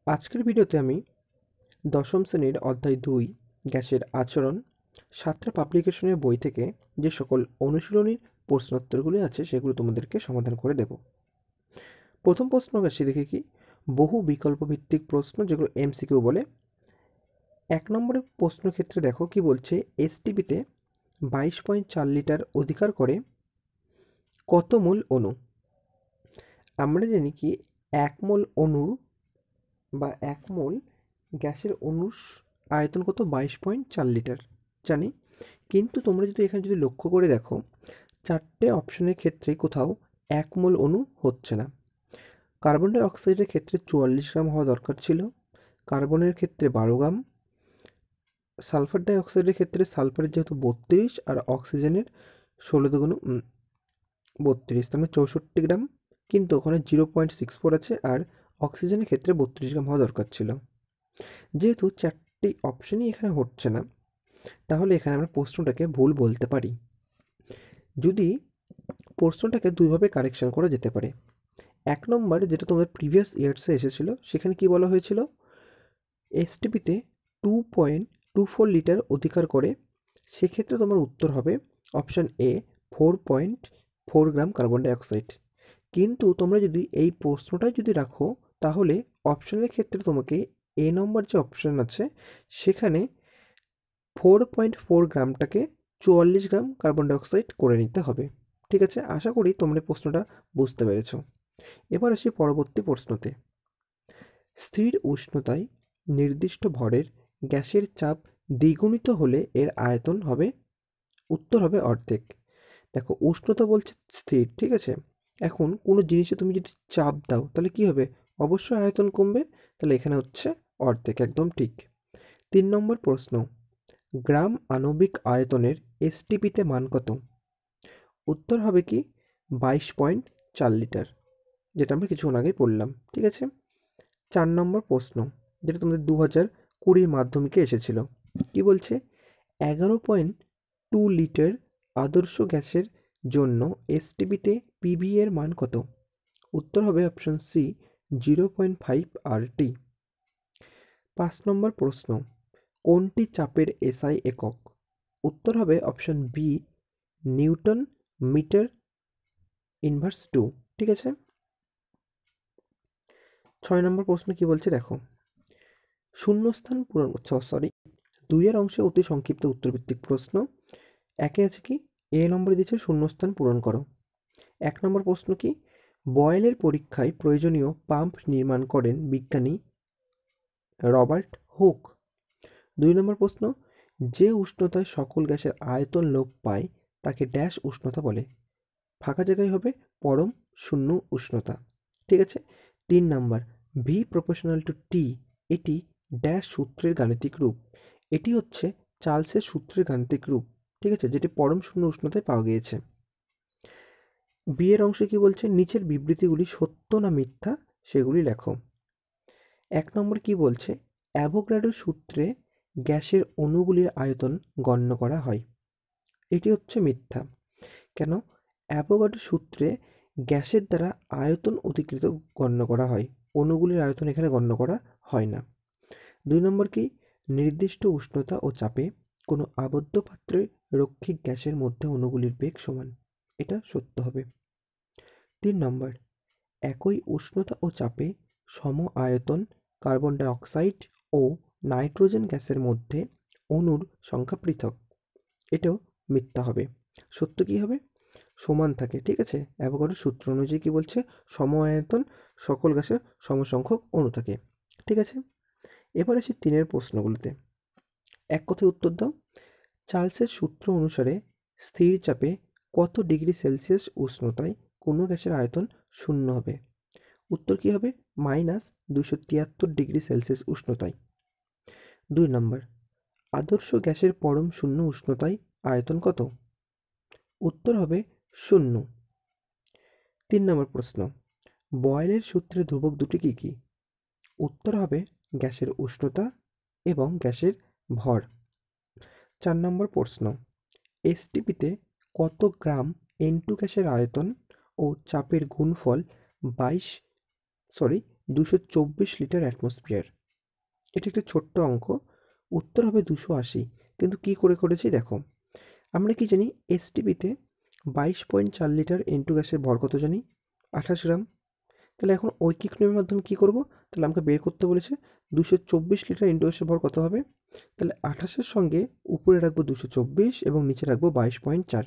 আজকের ভিডিওতে আমি দশম শ্রেণীর অধ্যায় 2 গ্যাসের আচরণ সাতটা পাবলিকেশনের বই থেকে যে সকল অনুশীলনীর প্রশ্নোত্তরগুলি আছে সেগুলো তোমাদেরকে সমাধান করে দেব। প্রথম প্রশ্ন আসি দেখে কি বহু বিকল্প ভিত্তিক প্রশ্ন, যেগুলো এমসিকিউ বলে। 1 নম্বরের প্রশ্ন ক্ষেত্রে দেখো কি বলছে, এসটিপিতে 22.4 লিটার অধিকার করে কত মোল অণু? আমরা জানি কি 1 মোল অণুর বা 1 মোল গ্যাসের অণুর আয়তন কত? 22.4 লিটার জানি। কিন্তু তোমরা যদি এখানে লক্ষ্য করে দেখো, 4টে অপশনের ক্ষেত্রেই কোথাও 1 মোল অণু হচ্ছে না। কার্বন ডাই অক্সাইডের ক্ষেত্রে 44 গ্রাম হওয়া দরকার ছিল, কার্বনের ক্ষেত্রে 12 গ্রাম, সালফার ডাই অক্সাইডের ক্ষেত্রে সালফারের যেহেতু 32 আর অক্সিজেনের 16 দুগুণ 32, তার মানে 64 গ্রাম। কিন্তু ওখানে 0.64 আছে, আর অক্সিজেনের ক্ষেত্রে 32 গ্রাম হওয়া দরকার ছিল। যেহেতু 4টি অপশনই এখানে হচ্ছে না, তাহলে এখানে আমরা প্রশ্নটাকে ভুল বলতে পারি। যদি প্রশ্নটাকে দুইভাবে কারেকশন করা যেতে পারে। 1 নম্বর, যেটা তোমাদের প্রিভিয়াস ইয়ার্সে এসেছিল, সেখানে কি বলা হয়েছিল, এসটিপিতে 2.24 লিটার অধিকার করে, সেক্ষেত্রে তোমার উত্তর হবে অপশান এ 4.4 গ্রাম কার্বন ডাই অক্সাইড। কিন্তু তোমরা যদি এই প্রশ্নটাই যদি রাখো, তাহলে অপশানের ক্ষেত্রে তোমাকে এ নম্বর যে অপশান আছে সেখানে 4.4 গ্রামটাকে 44 গ্রাম কার্বন ডাই অক্সাইড করে নিতে হবে। ঠিক আছে, আশা করি তোমরা প্রশ্নটা বুঝতে পেরেছো। এবার আসি পরবর্তী প্রশ্নতে। স্থির উষ্ণতায় নির্দিষ্ট ভরের গ্যাসের চাপ দ্বিগুণিত হলে এর আয়তন হবে, উত্তর হবে অর্ধেক। দেখো, উষ্ণতা বলছে স্থির, ঠিক আছে। এখন কোনো জিনিসে তুমি যদি চাপ দাও তাহলে কি হবে? অবশ্যই আয়তন কমবে, তাহলে এখানে হচ্ছে অর্ধেক, একদম ঠিক। 3 নম্বর প্রশ্ন, গ্রাম আণবিক আয়তনের এসটিপিতে মান কত? উত্তর হবে কি 22.4 লিটার, যেটা আমরা কিছুক্ষণ আগেই পড়লাম, ঠিক আছে। 4 নম্বর প্রশ্ন, যেটা তোমাদের 2020 মাধ্যমিকে এসেছিল, কি বলছে, 11.2 লিটার আদর্শ গ্যাসের জন্য এসটিপিতে পিভি এর মান কত? উত্তর হবে অপশন সি 0.5 আরটি। 5 নম্বর প্রশ্ন, কোনটি চাপের এসআই একক? উত্তর হবে option B newton metre inverse 2, ঠিক আছে। 6 নম্বর প্রশ্ন কি বলছে দেখো, শূন্যস্থান পূরণ, সরি, 2 অংশে অতি সংক্ষিপ্ত উত্তরভিত্তিক প্রশ্ন। একে আছে কি, এ নম্বরে দিচ্ছে শূন্যস্থান পূরণ করো। 1 নম্বর প্রশ্ন কি, বয়েলের পরীক্ষায় প্রয়োজনীয় পাম্প নির্মাণ করেন বিজ্ঞানী রবার্ট হুক। 2 নম্বর প্রশ্ন, যে উষ্ণতায় সকল গ্যাসের আয়তন লোপ পায় তাকে ড্যাশ উষ্ণতা বলে? ফাঁকা জায়গায় হবে পরম শূন্য উষ্ণতা, ঠিক আছে। 3 নাম্বার, ভি প্রপোর্শনাল টু টি, এটি ড্যাশ সূত্রের গাণিতিক রূপ? এটি হচ্ছে চার্লসের সূত্রের গাণিতিক রূপ, ঠিক আছে, যেটি পরম শূন্য উষ্ণতায় পাওয়া গিয়েছে। বি এর অংশে কি বলছে, নিচের বিবৃতিগুলি সত্য না মিথ্যা সেগুলি লেখো। 1 নম্বর কি বলছে, অ্যাভোগাড্রো সূত্রে গ্যাসের অণুগুলির আয়তন গণ্য করা হয়? এটি হচ্ছে মিথ্যা। কেন? অ্যাভোগাড্রো সূত্রে গ্যাসের দ্বারা আয়তন অধিকৃত গণ্য করা হয়, অণুগুলির আয়তন এখানে গণ্য করা হয় না। 2 নম্বর কি, নির্দিষ্ট উষ্ণতা ও চাপে কোনো আবদ্ধ পাত্রে রৈখিক গ্যাসের মধ্যে অণুগুলির বেগ সমান? এটা সত্য হবে। 3 নম্বর, একই উষ্ণতা ও চাপে সম আয়তন কার্বন ডাই অক্সাইড ও নাইট্রোজেন গ্যাসের মধ্যে অণুর সংখ্যা পৃথক? এটাও মিথ্যা হবে। সত্য কি হবে? সমান থাকে, ঠিক আছে। অ্যাভোগাড্রো সূত্র অনুযায়ী কি বলছে, সম আয়তন সকল গ্যাসে সমসংখ্যক অণু থাকে, ঠিক আছে। এবার আসি 3 প্রশ্নগুলোতে, এক কথায় উত্তর দাও। চার্লসের সূত্র অনুসারে স্থির চাপে কত ডিগ্রি সেলসিয়াস উষ্ণতায় কোনো গ্যাসের আয়তন শূন্য হবে? উত্তর কি হবে, -273 ডিগ্রি সেলসিয়াস উষ্ণতায়। 2 নম্বর, আদর্শ গ্যাসের পরম শূন্য উষ্ণতায় আয়তন কত? উত্তর হবে 0। 3 নম্বর প্রশ্ন, বয়েলের সূত্রের ধ্রুবক দুটি কী কী? উত্তর হবে গ্যাসের উষ্ণতা এবং গ্যাসের ভর। 4 নম্বর প্রশ্ন, এসটিপিতে কত গ্রাম N2 গ্যাসের আয়তন ও চাপের গুণফল 224 লিটার অ্যাটমসফিয়ার। এটা একটা ছোট্ট অঙ্ক, উত্তর হবে 280। কিন্তু কি করে করেছি দেখো, আমরা কি জানি এসটিপিতে 22.4 লিটার ইনটু গ্যাসের ভর কত জানি, 28 গ্রাম। তাহলে এখন ঐকিক নিয়মের মাধ্যমে কী করব, তাহলে আমাকে বের করতে বলেছে 224 লিটার ইনটু গ্যাসের ভর কত হবে, তাহলে 28-এর সঙ্গে উপরে রাখবো 224 এবং নিচে রাখবো 22.4।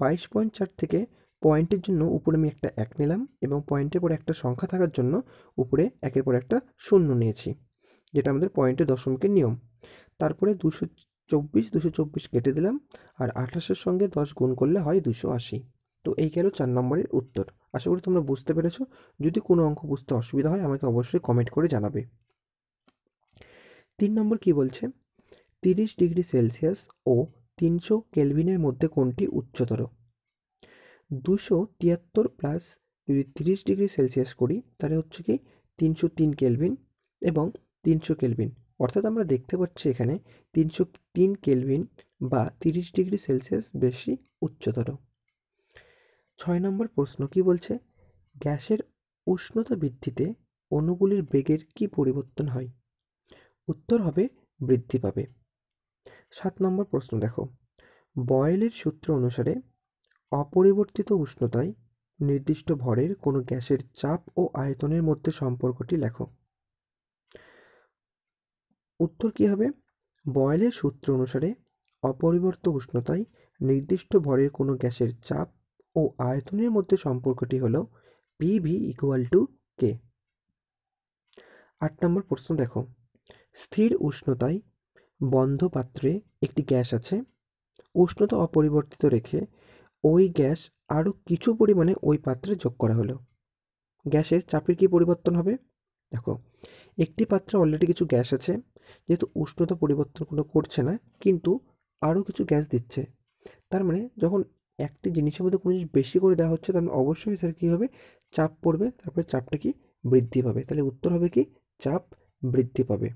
22.4 থেকে পয়েন্টের জন্য উপরে আমি একটা 1 নিলাম এবং পয়েন্টের পরে একটা সংখ্যা থাকার জন্য উপরে একের পর একটা শূন্য নিয়েছি, যেটা আমাদের পয়েন্টের দশমিকের নিয়ম। তারপরে 224 কেটে দিলাম, আর 28-এর সঙ্গে 10 গুণ করলে হয় 280। তো এই গেল 4 নম্বরের উত্তর। আশা করি তোমরা বুঝতে পেরেছো। যদি কোনো অঙ্ক বুঝতে অসুবিধা হয় আমাকে অবশ্যই কমেন্ট করে জানাবে। 3 নম্বর কি বলছে, 30 ডিগ্রি সেলসিয়াস ও 300 কেলভিনের মধ্যে কোনটি উচ্চতর? 273 প্লাস যদি 30 ডিগ্রি সেলসিয়াস করি তাহলে হচ্ছে কি 303 কেলভিন এবং 300 কেলভিন, অর্থাৎ আমরা দেখতে পাচ্ছি এখানে 303 কেলভিন বা 30 ডিগ্রি সেলসিয়াস বেশি উচ্চতর। 6 নম্বর প্রশ্ন কি বলছে, গ্যাসের উষ্ণতা বৃদ্ধিতে অণুগুলির বেগের কি পরিবর্তন হয়? উত্তর হবে বৃদ্ধি পাবে। 7 নম্বর প্রশ্ন দেখো, বয়েলের সূত্র অনুসারে অপরিবর্তিত উষ্ণতায় নির্দিষ্ট ভরের কোনো গ্যাসের চাপ ও আয়তনের মধ্যে সম্পর্কটি লেখো। উত্তর কি হবে, বয়েলের সূত্র অনুসারে অপরিবর্তিত উষ্ণতায় নির্দিষ্ট ভরের কোনো গ্যাসের চাপ ও আয়তনের মধ্যে সম্পর্কটি হলো পিভি ইকুয়াল টু কে। 8 নম্বর প্রশ্ন দেখো, স্থির উষ্ণতায় বন্ধ পাত্রে একটি গ্যাস আছে, উষ্ণতা অপরিবর্তিত রেখে ওই গ্যাস আরও কিছু পরিমাণে ওই পাত্রে যোগ করা হলো, গ্যাসের চাপের কি পরিবর্তন হবে? দেখো, একটি পাত্রে অলরেডি কিছু গ্যাস আছে, যেহেতু উষ্ণতা পরিবর্তন কোনো করছে না কিন্তু আরও কিছু গ্যাস দিচ্ছে, তার মানে যখন একটি জিনিসের মধ্যে কোনো জিনিস বেশি করে দেওয়া হচ্ছে তার মানে অবশ্যই সেটা কী হবে, চাপ পড়বে, তারপরে চাপটা কি বৃদ্ধি পাবে, তাহলে উত্তর হবে কি চাপ বৃদ্ধি পাবে।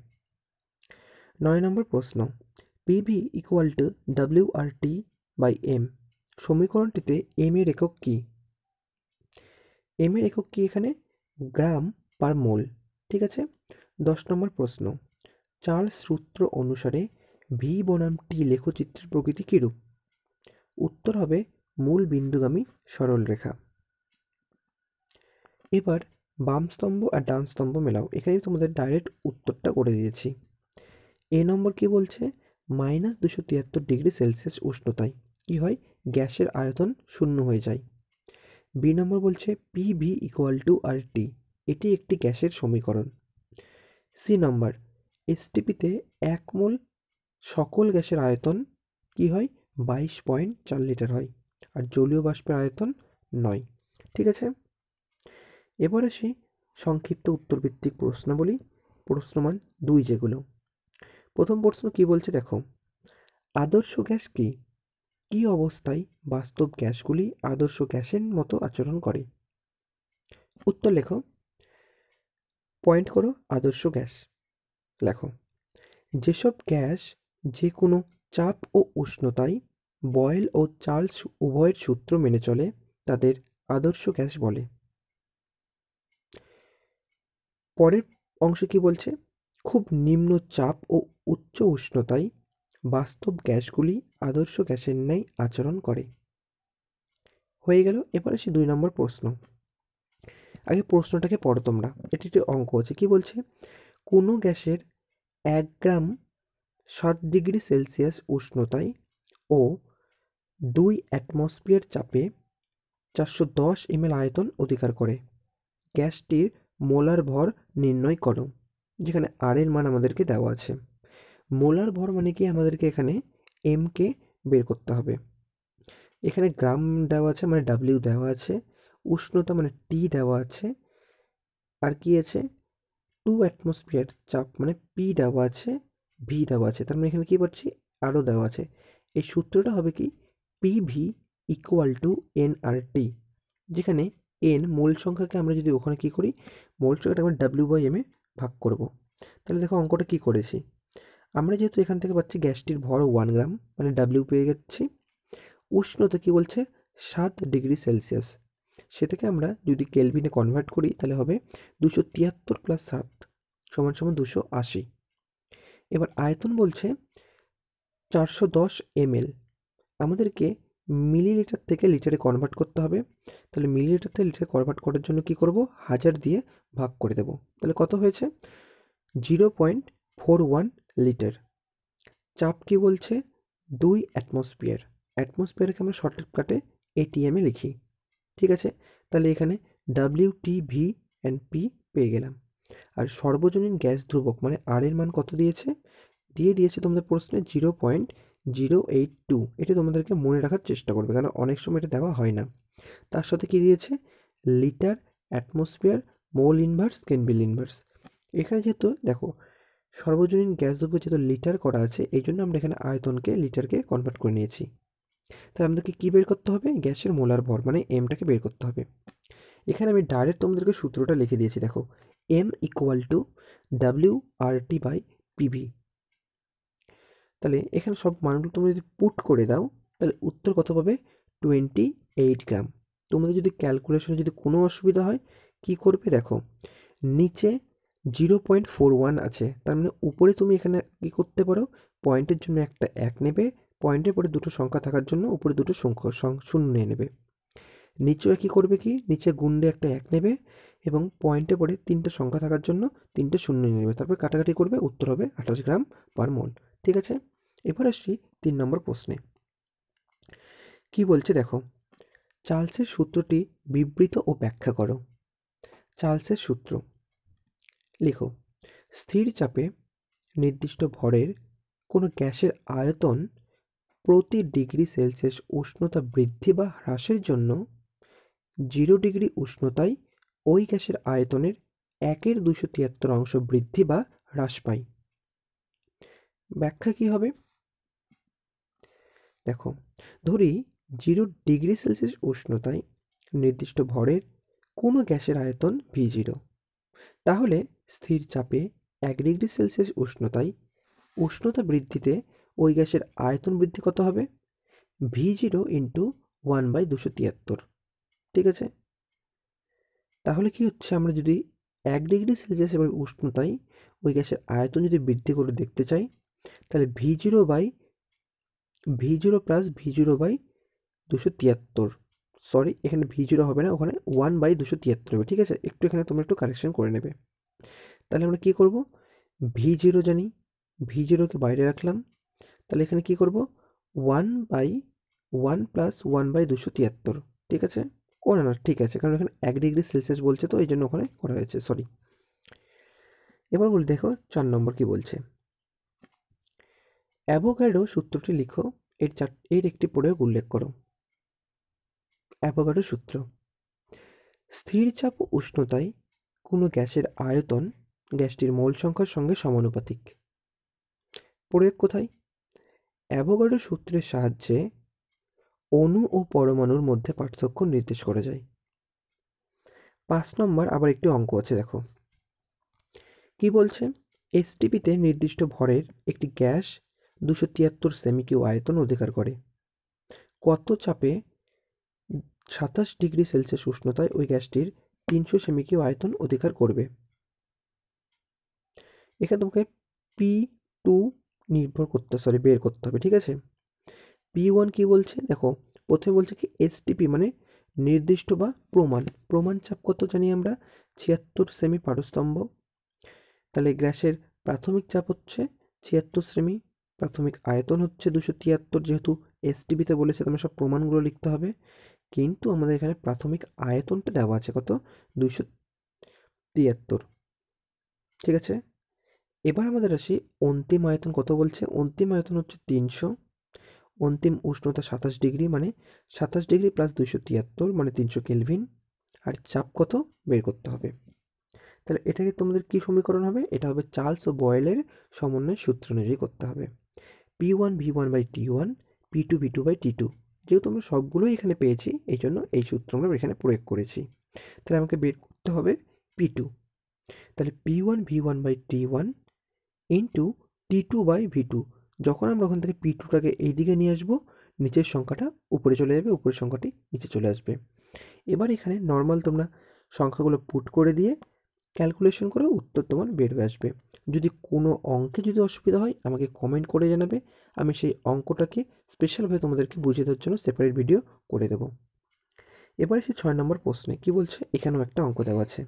9 নম্বর প্রশ্ন, PV equal to WRT by M, সমীকরণটিতে এম এর একক কী? এম এর একক কি এখানে গ্রাম পার মোল, ঠিক আছে। 10 নম্বর প্রশ্ন, চার্লস সূত্র অনুসারে ভি বনাম টি লেখচিত্রের প্রকৃতি কীরূপ? উত্তর হবে মূল বিন্দুগামী সরলরেখা। এবার বাম স্তম্ভ আর ডান স্তম্ভ মেলাও, এখানে তোমাদের ডাইরেক্ট উত্তরটা করে দিয়েছি। এ নম্বর কি বলছে, -273 ডিগ্রি সেলসিয়াস উষ্ণতায় কি হয়, গ্যাসের আয়তন শূন্য হয়ে যায়। বি নম্বর বলছে পিভি ইকুয়াল টু আর টি, এটি একটি গ্যাসের সমীকরণ। সি নম্বর, এসটিপিতে 1 মোল সকল গ্যাসের আয়তন কি হয় 22.4 লিটার হয়, আর জলীয় বাষ্পের আয়তন 9। ঠিক আছে, এবার আসি সংক্ষিপ্ত উত্তরভিত্তিক প্রশ্নাবলী, প্রশ্নমান 2 যেগুলো। প্রথম প্রশ্ন কি বলছে দেখো, আদর্শ গ্যাস কি? কি অবস্থায় বাস্তব গ্যাসগুলি আদর্শ গ্যাসের মতো আচরণ করে? উত্তর লেখো, পয়েন্ট করো আদর্শ গ্যাস লেখো, যেসব গ্যাস যে কোনো চাপ ও উষ্ণতায় বয়েল ও চার্লস উভয়ের সূত্র মেনে চলে তাদের আদর্শ গ্যাস বলে। পরের অংশে কি বলছে, খুব নিম্ন চাপ ও উচ্চ উষ্ণতায় বাস্তব গ্যাসগুলি আদর্শ গ্যাসের ন্যায় আচরণ করে। হয়ে গেল। এবার আসি 2 নম্বর প্রশ্ন। আগে প্রশ্নটাকে পড়ো তোমরা, এটি একটি অঙ্ক আছে, কি বলছে, কোনো গ্যাসের 1 গ্রাম 7 ডিগ্রি সেলসিয়াস উষ্ণতায় ও 2 অ্যাটমসফিয়ার চাপে 410 ml আয়তন অধিকার করে, গ্যাসটির মোলার ভর নির্ণয় করো, যেখানে আর এর মান আমাদেরকে দেওয়া আছে। মোলার ভর মানে কি, আমাদেরকে এখানে এম কে বের করতে হবে, এখানে গ্রাম দেওয়া আছে মানে ডাব্লিউ দেওয়া আছে, উষ্ণতা মানে টি দেওয়া আছে, আর কি আছে 2 অ্যাটমসফিয়ার চাপ মানে পি দেওয়া আছে, ভি দেওয়া আছে, তার মানে এখানে কি পাচ্ছি আরও দেওয়া আছে। এই সূত্রটা হবে কি পিভি ইকুয়াল টু এনআরটি, যেখানে এন মোল সংখ্যাকে আমরা যদি ওখানে কি করি, মোল সংখ্যাটা আমরা ডাব্লিউ/এম এ ভাগ করব। তাহলে দেখো অঙ্কটা কি করেছি, আমরা যেহেতু এখান থেকে পাচ্ছি গ্যাসটির ভর 1 গ্রাম মানে ডাব্লিউ পেয়ে যাচ্ছি, উষ্ণতা কি বলছে 7 ডিগ্রি সেলসিয়াস, সে থেকে আমরা যদি কেলভিনে কনভার্ট করি তাহলে হবে 273 + 7 = 280। এবার আয়তন বলছে 410 ml, আমাদেরকে মিলিলিটার থেকে লিটারে কনভার্ট করতে হবে। তাহলে মিলিলিটার থেকে লিটারে কনভার্ট করার জন্য কি করব, 1000 দিয়ে ভাগ করে দেব। তাহলে কত হয়েছে, 0.41 লিটার। চাপ কি বলছে, 2 অ্যাটমসফিয়ার। অ্যাটমসফিয়ারকে আমরা শর্টকাটে ATM লিখি, ঠিক আছে। তাহলে এখানে WTV অ্যান্ড P পেয়ে গেলাম। আর সর্বজনীন গ্যাস ধ্রুবক মানে আর এর মান কত দিয়েছে, দিয়েছে তোমাদের প্রশ্নে 0.082। এটা তোমাদেরকে মনে রাখার চেষ্টা করবে, কারণ অনেক সময় এটা দেওয়া হয় না। তার সাথে কি দিয়েছে, লিটার, অ্যাটমসফিয়ার, মোল ইনভার্স, কেনভিল ইনভার্স। এখানে যেহেতু দেখো সর্বজনীন গ্যাস ধ্রুবক যেহেতু লিটার করা আছে, এই জন্য আমরা এখানে আয়তনকে লিটারকে কনভার্ট করে নিয়েছি। তাহলে আমাদেরকে কী বের করতে হবে, গ্যাসের মোলার ভর মানে এমটাকে বের করতে হবে। এখানে আমি ডাইরেক্ট তোমাদেরকে সূত্রটা লিখে দিয়েছি, দেখো M = WRT/PV। তাহলে এখানে সব মানগুলো তোমরা যদি পুট করে দাও তাহলে উত্তর কত পাবে, 28 গ্রাম। তোমাদের যদি ক্যালকুলেশনে যদি কোনো অসুবিধা হয় কি করবে, দেখো নিচে 0.41 আছে, তার মানে উপরে তুমি এখানে কি করতে পারো, পয়েন্টের জন্য একটা 1 নেবে, পয়েন্টের পরে দুটো সংখ্যা থাকার জন্য উপরে দুটো শূন্য নিয়ে নেবে। নিচেও কি করবে, কি নিচে গুণ দিয়ে একটা 1 নেবে এবং পয়েন্টে পরে তিনটে সংখ্যা থাকার জন্য তিনটে শূন্য নিয়ে নেবে, তারপর কাটাকাটি করবে, উত্তর হবে 28 গ্রাম পার মোল। ঠিক আছে, এবার আসছি 3 নম্বর প্রশ্নে। কি বলছে দেখো, চার্লসের সূত্রটি বিবৃত ও ব্যাখ্যা করো। চার্লসের সূত্র লিখো, স্থির চাপে নির্দিষ্ট ভরের কোনো গ্যাসের আয়তন প্রতি ডিগ্রি সেলসিয়াস উষ্ণতা বৃদ্ধি বা হ্রাসের জন্য 0 ডিগ্রি উষ্ণতায় ওই গ্যাসের আয়তনের 1/273 অংশ বৃদ্ধি বা হ্রাস পায়। ব্যাখ্যা কি হবে, দেখো ধরি 0 ডিগ্রি সেলসিয়াস উষ্ণতায় নির্দিষ্ট ভরের কোনো গ্যাসের আয়তন V0, তাহলে স্থির চাপে 1 ডিগ্রি সেলসিয়াস উষ্ণতায় উষ্ণতা বৃদ্ধিতে ওই গ্যাসের আয়তন বৃদ্ধি কত হবে, V0 × 1/273। ঠিক আছে, তাহলে কি হচ্ছে, আমরা যদি 1 ডিগ্রি সেলসিয়াস এবার উষ্ণতায় ওই গ্যাসের আয়তন যদি বৃদ্ধি করে দেখতে চাই তাহলে V0 + V0/273, সরি এখানে V0 হবে না, ওখানে 1/273 হবে। ঠিক আছে, এখানে তোমরা একটু কারেকশন করে নেবে। তাহলে আমরা কি করব, V0 জানি, V0কে বাইরে রাখলাম, তাহলে এখানে কি করব, 1/1 + 1/273। ঠিক আছে, না ঠিক আছে, কারণ এখানে 1 ডিগ্রি সেলসিয়াস বলছে তো এই জন্য ওখানে করা হয়েছে, সরি। এবার বলি দেখো 4 নম্বর কি বলছে, অ্যাভোগাড্রো সূত্রটি লিখো, এর একটি প্রয়োগ উল্লেখ করো। অ্যাভোগাড্রো সূত্র, স্থির চাপ ও উষ্ণতায় কোনো গ্যাসের আয়তন গ্যাসটির মোল সংখ্যার সঙ্গে সমানুপাতিক। প্রয়োগ কোথায়, অ্যাভোগাড্রো সূত্রের সাহায্যে অণু ও পরমাণুর মধ্যে পার্থক্য নির্দেশ করা যায়। 5 নম্বর আবার একটি অঙ্ক আছে, দেখো কি বলছে, এসটিপিতে নির্দিষ্ট ভরের একটি গ্যাস 273 সেমি কিউ আয়তন অধিকার করে। কত চাপে 27 ডিগ্রি সেলসিয়াস উষ্ণতায় ওই গ্যাসটির 300 সেমি কিউ আয়তন অধিকার করবে। এখানে তোমাকে P2 বের করতে হবে। ঠিক আছে, P1 কি বলছে, দেখো প্রথমে বলছে কি এসটিপি মানে নির্দিষ্ট বা প্রমাণ চাপ কত জানি আমরা, 76 সেমি পারস্তম্ভ। তাহলে গ্যাসের প্রাথমিক চাপ হচ্ছে 76 সেমি, প্রাথমিক আয়তন হচ্ছে 273, যেহেতু এসটিপিতে বলেছে তোমার সব প্রমাণগুলো লিখতে হবে, কিন্তু আমাদের এখানে প্রাথমিক আয়তনটা দেওয়া আছে কত, 273। ঠিক আছে, এবার আমাদের আসি অন্তিম আয়তন কত বলছে, অন্তিম আয়তন হচ্ছে 300, অন্তিম উষ্ণতা 27 ডিগ্রি, মানে 27 ডিগ্রি + 273 মানে 300 কেলভিন, আর চাপ কত বের করতে হবে। তাহলে এটাকে তোমাদের কি সমীকরণ হবে, এটা হবে চার্লস ও বয়েলের সমন্বয় সূত্র অনুযায়ী করতে হবে। P1 V1/T1, P2 V2/T2, যেহেতু আমরা সবগুলোই এখানে পেয়েছি এই জন্য এই সূত্র আমরা এখানে প্রয়োগ করেছি। তাহলে আমাকে বের করতে হবে P2। তাহলে P1 V1/T1 × T2/V2, যখন আমরা ওখান থেকে P2টাকে এই দিকে নিয়ে আসবো নিচের সংখ্যাটা উপরে চলে যাবে, উপরের সংখ্যাটি নিচে চলে আসবে। এবার এখানে নর্মাল তোমরা সংখ্যাগুলো পুট করে দিয়ে ক্যালকুলেশন করে উত্তর তোমার বের হয়ে আসবে। যদি কোনো অঙ্কে যদি অসুবিধা হয় আমাকে কমেন্ট করে জানাবে, আমি সেই অঙ্কটাকে স্পেশালভাবে তোমাদেরকে বুঝিয়ে দেওয়ার জন্য সেপারেট ভিডিও করে দেবো। এবার এসে 6 নম্বর প্রশ্নে কি বলছে, এখানেও একটা অঙ্ক দেওয়া আছে।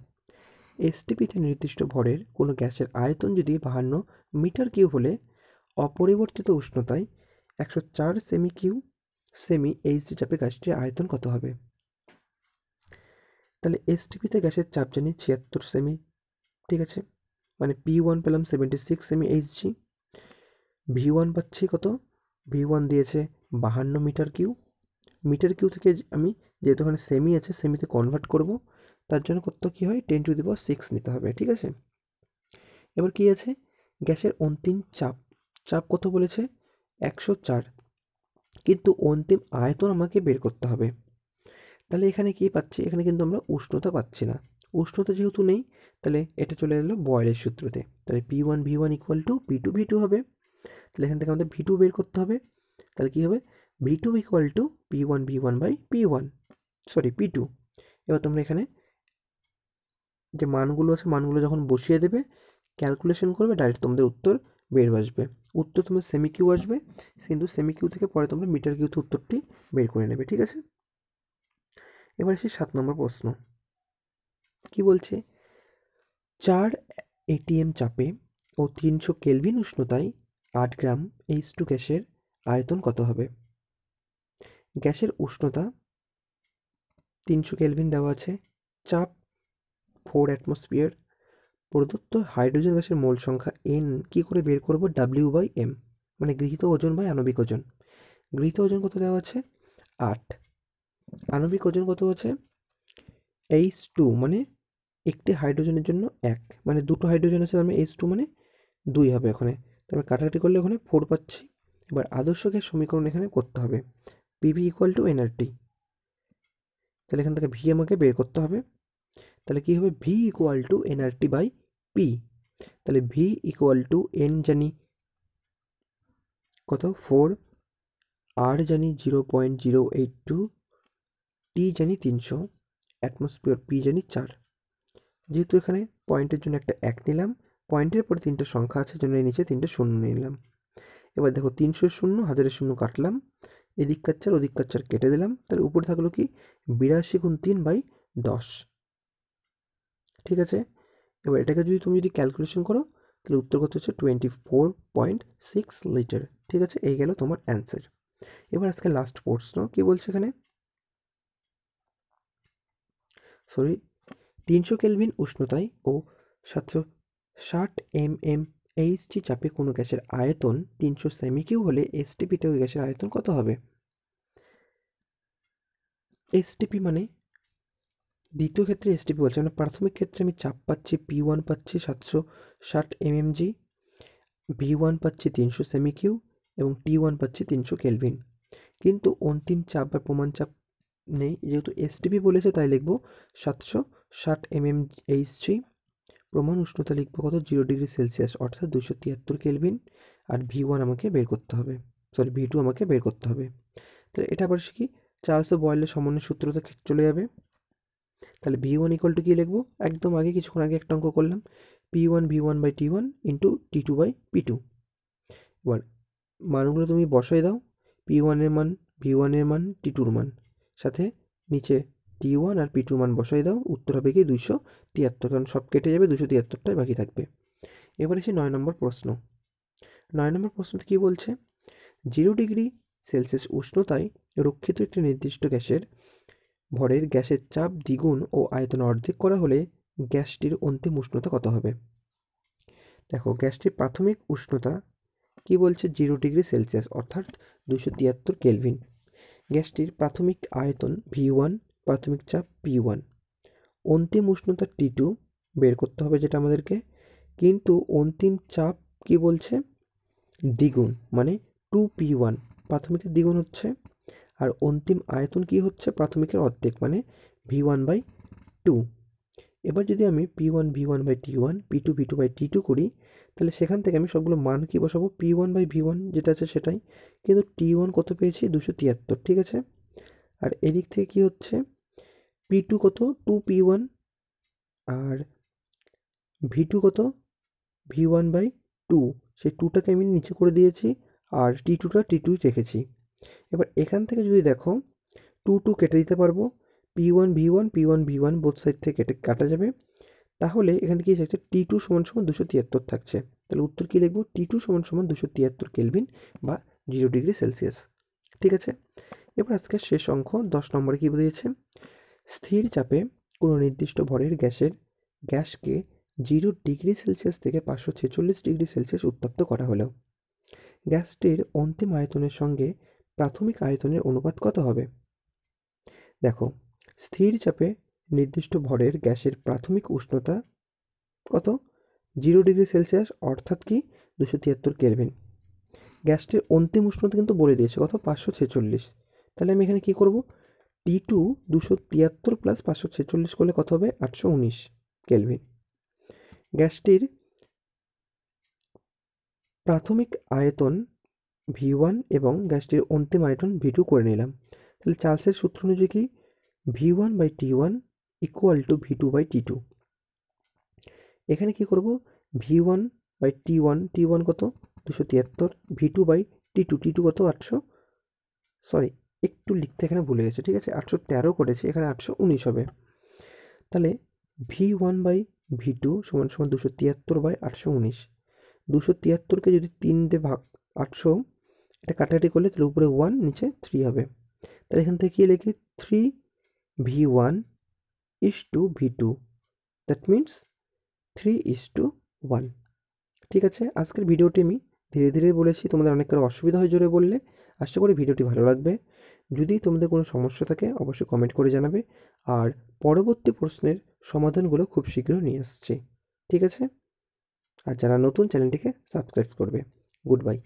এসটিপিতে নির্দিষ্ট ভরের কোনো গ্যাসের আয়তন যদি 52 মিটার কিউব হলে অপরিবর্তিত উষ্ণতায় 104 সেমি এইচজি চাপে গ্যাসটির আয়তন কত হবে? তাহলে এসটিপিতে গ্যাসের চাপ জানি 76 সেমি, ঠিক আছে, মানে P1 পেলাম 76 সেমি এইচজি। V1 পাচ্ছি কত? V1 দিয়েছে 52 মিটার কিউ থেকে আমি যেহেতু ওখানে সেমি আছে সেমিতে কনভার্ট করব, তার জন্য কত কী হয় 10⁶ নিতে হবে, ঠিক আছে। এবার কি আছে, গ্যাসের অন্তিম চাপ কত বলেছে? 104, কিন্তু অন্তিম আয়তন আমাকে বের করতে হবে। তাহলে এখানে কি পাচ্ছি, এখানে কিন্তু আমরা উষ্ণতা পাচ্ছি না। উষ্ণতা যেহেতু নেই তাহলে এটা চলে এলো বয়েলের সূত্রতে। তাহলে P1 V1 = P2 V2 হবে। তাহলে এখান থেকে আমাদের V2 বের করতে হবে। তাহলে কি হবে, V2 = P1 V1/P1, sorry P2। এবার তোমরা এখানে যে মানগুলো আছে মানগুলো যখন বসিয়ে দেবে, ক্যালকুলেশন করবে, ডাইরেক্ট তোমাদের উত্তর বের হয়ে আসবে। উত্তর তোমার সেমি কিউ আসবে, কিন্তু সেমি কিউ থেকে পরে তোমরা মিটার কিউতে উত্তরটি বের করে নেবে, ঠিক আছে। এবার এসে 7 নম্বর প্রশ্ন কি বলছে, 4 ATM চাপে ও 300 কেলভিন উষ্ণতায় 8 গ্রাম H2 গ্যাসের আয়তন কত হবে? গ্যাসের উষ্ণতা 300 কেলভিন দেওয়া আছে, চাপ 4 অ্যাটমসফিয়ার, প্রদত্ত হাইড্রোজেন গ্যাসের মোল সংখ্যা N কি করে বের করব? W/M, মানে গৃহীত ওজন বাই আণবিক ওজন। গৃহীত ওজন কত দেওয়া আছে? 8। আণবিক ওজন কত আছে? H2, মানে একটি হাইড্রোজেনের জন্য 1, মানে দুটো হাইড্রোজেন আছে, তার মানে H2 মানে 2 হবে ওখানে। তারপর কাটাকাটি করলে ওখানে 4 পাচ্ছি। এবার আদর্শ গ্যাস সমীকরণ এখানে করতে হবে, PV = nRT। তাহলে এখান থেকে V আমাকে বের করতে হবে। তাহলে কি হবে, V = nRT/P। তাহলে V = N জানি কত 4, R জানি 0.082, T জানি 300, অ্যাটমসফিয়ার P জানি 4। যেহেতু এখানে পয়েন্টের জন্য একটা 1 নিলাম, পয়েন্টের পরে 3টে সংখ্যা আছে জন্য নিচে 3টে শূন্য নিলাম। এবার দেখো 300 শূন্য, 1000 শূন্য কাটলাম, এদিককার 4 ওদিককার 4 কেটে দিলাম, তাহলে উপরে থাকলো কি 82 × 3/10, ঠিক আছে। এবার এটাকে যদি ক্যালকুলেশন করো তাহলে উত্তর কত হচ্ছে 24.6 লিটার, ঠিক আছে। এই গেল তোমার অ্যান্সার। এবার আজকে লাস্ট প্রশ্ন কি বলছে এখানে, 300 কেলভিন উষ্ণতায় ও 760 mmHg চাপে কোনো গ্যাসের আয়তন 300 সেমি কিউ হলে এসটিপিতে ওই গ্যাসের আয়তন কত হবে? এসটিপি মানে দ্বিতীয় ক্ষেত্রে এসটিপি বলছে, মানে প্রাথমিক ক্ষেত্রে আমি চাপ পাচ্ছি P1 পাচ্ছি 760 mmg, V1 পাচ্ছি 300 সেমি কিউ এবং T1 পাচ্ছি 300 কেলভিন, কিন্তু অন্তিম চাপ বা প্রমাণ চাপ নেই। যেহেতু এসটিপি বলেছে তাই লিখব 760 mmHg। প্রমাণ উষ্ণতা লিখব কত, 0°C অর্থাৎ 273 কেলভিন। আর V1 আমাকে বের করতে হবে, সরি V2 আমাকে বের করতে হবে। তাহলে এটা আবার কি, চার্লস বয়েলের সমন্বয় সূত্রতে চলে যাবে। তাহলে V1 = কি লিখবো, একদম আগে কিছুক্ষণ আগে একটা অঙ্ক করলাম, P1 V1/T1 × T2/P2। এবার মানগুলো তুমি বসাই দাও, P1 এর মান, V1 এর মান, T2 এর মান, সাথে নিচে T1 আর P2 মান বসাই দাও, উত্তর হবে কি 273, কারণ সব কেটে যাবে, 273টাই বাকি থাকবে। এবার এসে 9 নম্বর প্রশ্ন। 9 নম্বর প্রশ্নতে কি বলছে, 0°C উষ্ণতায় রক্ষিত একটি নির্দিষ্ট গ্যাসের ভরের গ্যাসের চাপ দ্বিগুণ ও আয়তন অর্ধেক করা হলে গ্যাসটির অন্তিম উষ্ণতা কত হবে? দেখো গ্যাসটির প্রাথমিক উষ্ণতা কি বলছে, 0°C অর্থাৎ 273 কেলভিন। গ্যাসটির প্রাথমিক আয়তন V1, প্রাথমিক চাপ P1, অন্তিম উষ্ণতা T2 বের করতে হবে যেটা আমাদেরকে, কিন্তু অন্তিম চাপ কি বলছে, দ্বিগুণ, মানে 2P1, প্রাথমিকের দ্বিগুণ হচ্ছে, আর অন্তিম আয়তন কি হচ্ছে, প্রাথমিকের অর্ধেক, মানে V1/2। এবার যদি আমি P1 V1/T1, P2 V2/T2 করি, তাহলে সেখান থেকে আমি সবগুলো মান কি বসাবো, P1/V1 যেটা আছে সেটাই, কিন্তু T1 কত পেয়েছি, 273, ঠিক আছে। আর এদিক থেকে কি হচ্ছে, P2 কত 2P1 আর V2 কত V1/2, সেই 2টাকে আমি নিচে করে দিয়েছি আর T2টা T2 রেখেছি। এবার এখান থেকে যদি দেখো 2 কেটে দিতে পারবো, P1 V1 P1 V1 both side থেকে কেটে কাটা যাবে। তাহলে এখান থেকে কি থাকছে T2 সমান 273 থাকছে। তাহলে উত্তর কি লিখবো? T2 সমান 273 কেলভিন বা 0 ডিগ্রি সেলসিয়াস। ঠিক আছে, এবার আজকের শেষ অঙ্ক 10 নম্বরে কি দিয়েছে? স্থির চাপে কোনো নির্দিষ্ট ভরের গ্যাসকে 0 ডিগ্রি সেলসিয়াস থেকে 546 ডিগ্রি সেলসিয়াস উত্তপ্ত করা হলো। গ্যাসটির অন্তিম আয়তনের সঙ্গে প্রাথমিক আয়তনের অনুপাত কত হবে? দেখো, স্থির চাপে নির্দিষ্ট ভরের গ্যাসের প্রাথমিক উষ্ণতা কত? 0 ডিগ্রি সেলসিয়াস, অর্থাৎ কি 273 কেলভিন। গ্যাসটির অন্তিম উষ্ণতা কিন্তু বলে দিয়েছে কত? 546। তাহলে আমি এখানে কি করব? T2 273 প্লাস 546 করলে কত হবে? 819 কেলভিন। গ্যাসটির প্রাথমিক আয়তন V1 এবং গ্যাসটির অন্তিম আয়তন V2 করে নিলাম। তাহলে চার্লসের সূত্র অনুযায়ী কি? V1/T1 equal to V2/T2। এখানে কি করব? V1/T1, T1 কত? 273, V2/T2, T2 কত? 800, সরি একটু লিখতে এখানে ভুলে গেছে, ঠিক আছে, 813 করেছি, এখানে 819 হবে। তাহলে V1/V2 সমান 273/819। 273কে যদি 3 দিয়ে ভাগ 800, এটা কাটাকাটি করলে তাহলে উপরে 1 নিচে 3 হবে। তাহলে এখান থেকে কি লিখি? 3V1:V2, that means 3:1। ঠিক আছে, আজকের ভিডিওটি আমি ধীরে ধীরে বলেছি, তোমাদের অনেক অসুবিধা হয় জোরে বললে। আশা করি ভিডিওটি ভালো লাগবে। যদি তোমাদের কোনো সমস্যা থাকে অবশ্যই কমেন্ট করে জানাবে, আর পরবর্তী প্রশ্নের সমাধানগুলো খুব শীঘ্রই নিয়ে আসছি। ঠিক আছে, আর যারা নতুন চ্যানেলটিকে সাবস্ক্রাইব করবে। Good bye.